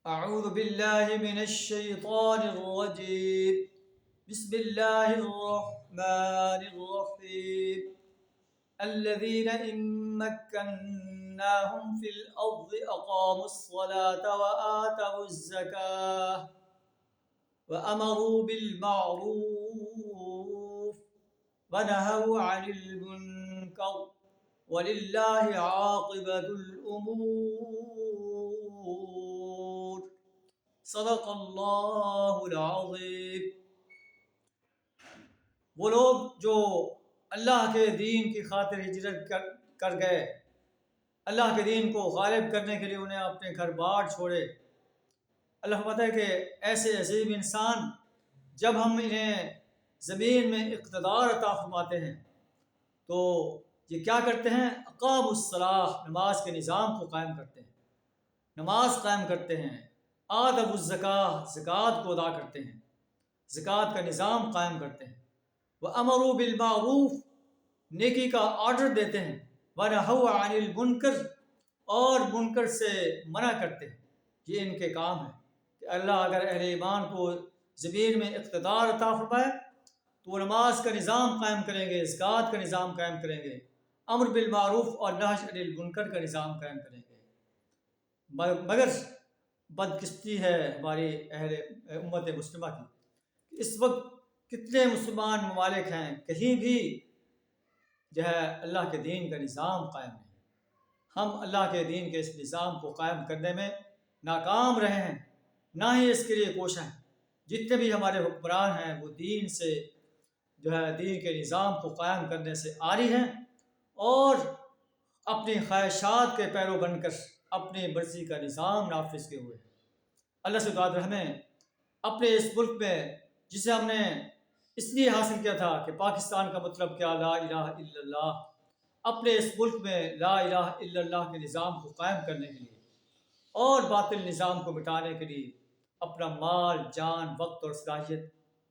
أعوذ بالله من الشيطان الرجيم. بسم الله الرحمن الرحيم. الذين إن مكناهم في الأرض أقاموا الصلاة وآتوا الزكاة وأمروا بالمعروف ونهوا عن المنكر ولله عاقبة الأمور. صدق اللہ العظیم. وہ لوگ جو اللہ کے دین کی خاطر ہجرت کر گئے، اللہ کے دین کو غالب کرنے کے لیے انہیں اپنے گھر بار چھوڑے. اللہ فرماتا ہے کہ ایسے عظیم انسان جب ہم انہیں زمین میں اقتدار عطا فرماتے ہیں تو یہ کیا کرتے ہیں؟ اقام الصلاۃ، نماز کے نظام کو قائم کرتے ہیں، نماز قائم کرتے ہیں. آدب الزکاۃ، زکوٰۃ کو ادا کرتے ہیں، زکوٰۃ کا نظام قائم کرتے ہیں. وَأَمَرُوا بِالْمَعْرُوفِ، نیکی کا آرڈر دیتے ہیں. وَنَهَوْا عَنِ الْمُنْكَرِ، اور منکر سے منع کرتے ہیں. یہ ان کے کام ہے کہ اللہ اگر اہل ایمان کو زمین میں اقتدار عطا فرمائے تو وہ نماز کا نظام قائم کریں گے، زکوٰۃ کا نظام قائم کریں گے، امر بالمعروف اور نہی عن المنکر کا نظام قائم کریں گے. مگر بدقسمتی ہے ہماری اہل امت مسلمہ کی، اس وقت کتنے مسلمان ممالک ہیں کہیں بھی جو ہے اللہ کے دین کا نظام قائم نہیں. ہم اللہ کے دین کے اس نظام کو قائم کرنے میں ناکام رہے ہیں، نہ ہی اس کے لیے کوشاں ہیں. جتنے بھی ہمارے حکمران ہیں وہ دین سے جو ہے دین کے نظام کو قائم کرنے سے عاری ہیں اور اپنی خواہشات کے پیرو بن کر اپنی مرضی کا نظام نافذ کیے ہوئے ہیں. اللہ سے دعا ہمیں اپنے اس ملک میں جسے ہم نے اس لیے حاصل کیا تھا کہ پاکستان کا مطلب کیا لا الہ الا اللہ، اپنے اس ملک میں لا الہ الا اللہ کے نظام کو قائم کرنے کے لیے اور باطل نظام کو مٹانے کے لیے اپنا مال، جان، وقت اور صلاحیت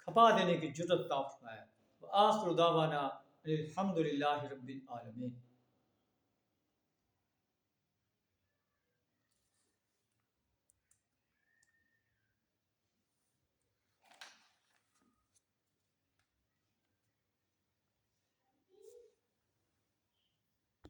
کھپا دینے کی جرأت عطا فرمائے. وآخر دعوانا الحمد للہ رب العالمین.